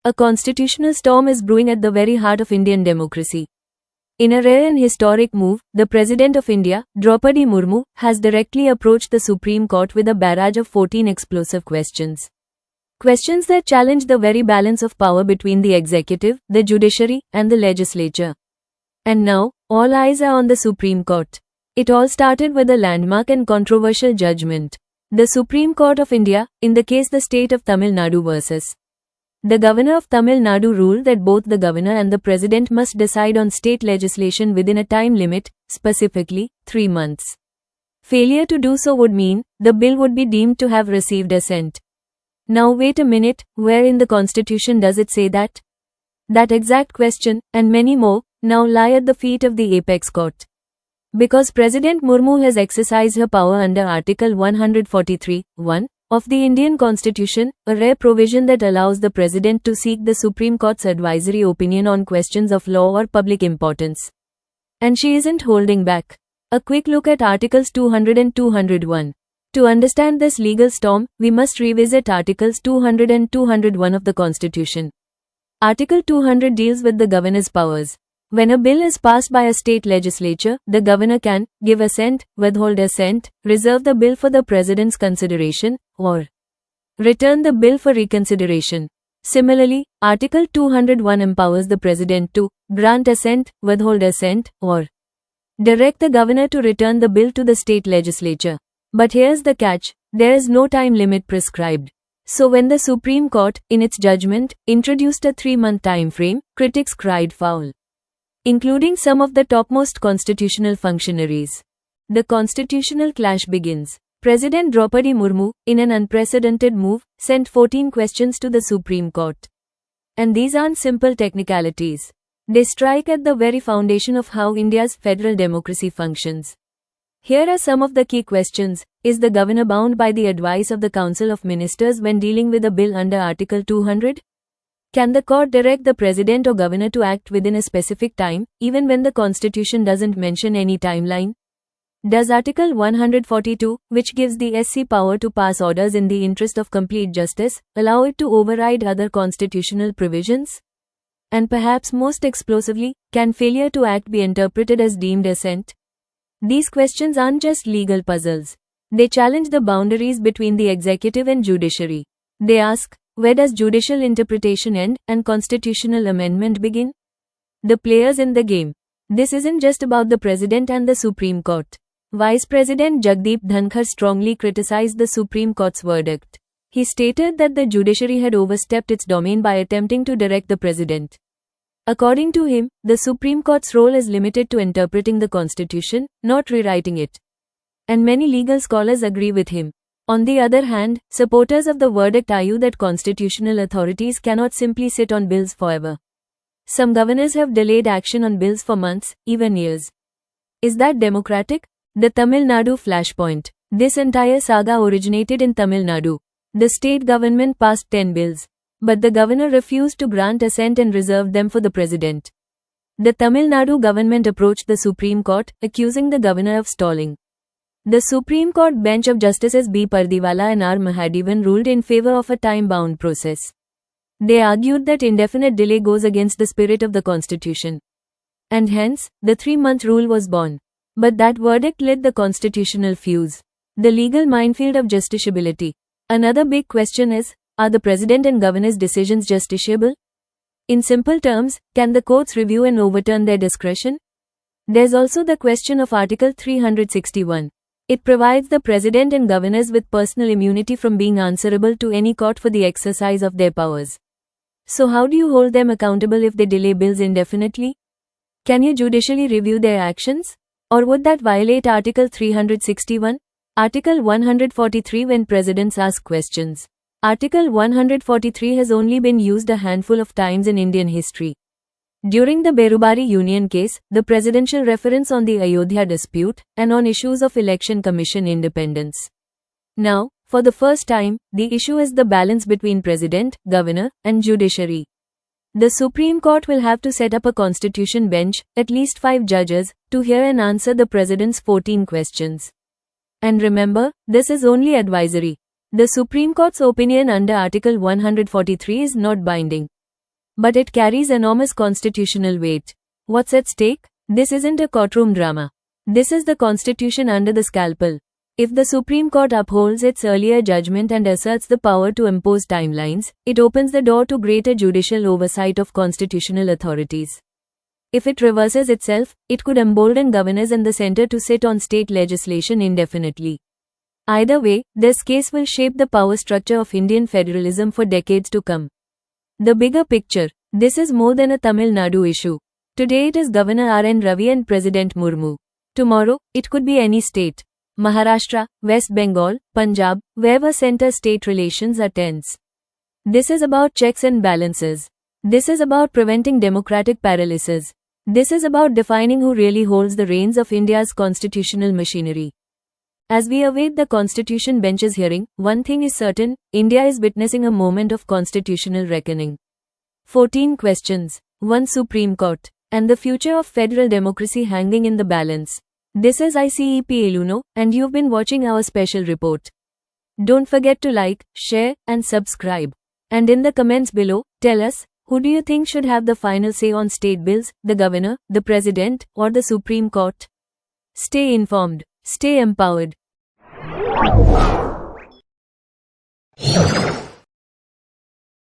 A constitutional storm is brewing at the very heart of Indian democracy. In a rare and historic move, the President of India, Draupadi Murmu, has directly approached the Supreme Court with a barrage of 14 explosive questions. Questions that challenge the very balance of power between the executive, the judiciary, and the legislature. And now, all eyes are on the Supreme Court. It all started with a landmark and controversial judgment. The Supreme Court of India, in the case the state of Tamil Nadu vs. The Governor of Tamil Nadu ruled that both the Governor and the President must decide on state legislation within a time limit, specifically, 3 months. Failure to do so would mean, the bill would be deemed to have received assent. Now wait a minute, where in the Constitution does it say that? That exact question, and many more, now lie at the feet of the apex court. Because President Murmu has exercised her power under Article 143(1) of the Indian Constitution, a rare provision that allows the President to seek the Supreme Court's advisory opinion on questions of law or public importance. And she isn't holding back. A quick look at Articles 200 and 201. To understand this legal storm, we must revisit Articles 200 and 201 of the Constitution. Article 200 deals with the governor's powers. When a bill is passed by a state legislature, the governor can give assent, withhold assent, reserve the bill for the president's consideration, or return the bill for reconsideration. Similarly, Article 201 empowers the president to grant assent, withhold assent, or direct the governor to return the bill to the state legislature. But here's the catch, there is no time limit prescribed. So when the Supreme Court, in its judgment, introduced a 3-month time frame, critics cried foul, including some of the topmost constitutional functionaries. The constitutional clash begins. President Draupadi Murmu, in an unprecedented move, sent 14 questions to the Supreme Court. And these aren't simple technicalities. They strike at the very foundation of how India's federal democracy functions. Here are some of the key questions. Is the governor bound by the advice of the Council of Ministers when dealing with a bill under Article 200? Can the court direct the president or governor to act within a specific time, even when the constitution doesn't mention any timeline? Does Article 142, which gives the SC power to pass orders in the interest of complete justice, allow it to override other constitutional provisions? And perhaps most explosively, can failure to act be interpreted as deemed assent? These questions aren't just legal puzzles. They challenge the boundaries between the executive and judiciary. They ask, where does judicial interpretation end and constitutional amendment begin? The players in the game. This isn't just about the President and the Supreme Court. Vice President Jagdeep Dhankhar strongly criticized the Supreme Court's verdict. He stated that the judiciary had overstepped its domain by attempting to direct the President. According to him, the Supreme Court's role is limited to interpreting the Constitution, not rewriting it. And many legal scholars agree with him. On the other hand, supporters of the verdict argue that constitutional authorities cannot simply sit on bills forever. Some governors have delayed action on bills for months, even years. Is that democratic? The Tamil Nadu flashpoint. This entire saga originated in Tamil Nadu. The state government passed 10 bills. But the governor refused to grant assent and reserved them for the president. The Tamil Nadu government approached the Supreme Court, accusing the governor of stalling. The Supreme Court bench of Justices B. Pardiwala and R. Mahadevan ruled in favor of a time-bound process. They argued that indefinite delay goes against the spirit of the Constitution. And hence, the 3-month rule was born. But that verdict lit the constitutional fuse. The legal minefield of justiciability. Another big question is, are the President and Governor's decisions justiciable? In simple terms, can the courts review and overturn their discretion? There's also the question of Article 361. It provides the President and Governors with personal immunity from being answerable to any court for the exercise of their powers. So how do you hold them accountable if they delay bills indefinitely? Can you judicially review their actions? Or would that violate Article 361? Article 143 when presidents ask questions. Article 143 has only been used a handful of times in Indian history. During the Berubari Union case, the presidential reference on the Ayodhya dispute, and on issues of election commission independence. Now, for the first time, the issue is the balance between president, governor, and judiciary. The Supreme Court will have to set up a constitution bench, at least 5 judges, to hear and answer the president's 14 questions. And remember, this is only advisory. The Supreme Court's opinion under Article 143 is not binding. But it carries enormous constitutional weight. What's at stake? This isn't a courtroom drama. This is the Constitution under the scalpel. If the Supreme Court upholds its earlier judgment and asserts the power to impose timelines, it opens the door to greater judicial oversight of constitutional authorities. If it reverses itself, it could embolden governors and the center to sit on state legislation indefinitely. Either way, this case will shape the power structure of Indian federalism for decades to come. The bigger picture. This is more than a Tamil Nadu issue. Today it is Governor R.N. Ravi and President Murmu. Tomorrow, it could be any state. Maharashtra, West Bengal, Punjab, wherever center-state relations are tense. This is about checks and balances. This is about preventing democratic paralysis. This is about defining who really holds the reins of India's constitutional machinery. As we await the Constitution Bench's hearing, one thing is certain, India is witnessing a moment of constitutional reckoning. 14 questions, one Supreme Court, and the future of federal democracy hanging in the balance. This is ICEP Iluno, and you've been watching our special report. Don't forget to like, share, and subscribe. And in the comments below, tell us, who do you think should have the final say on state bills, the governor, the president, or the Supreme Court? Stay informed. Stay empowered.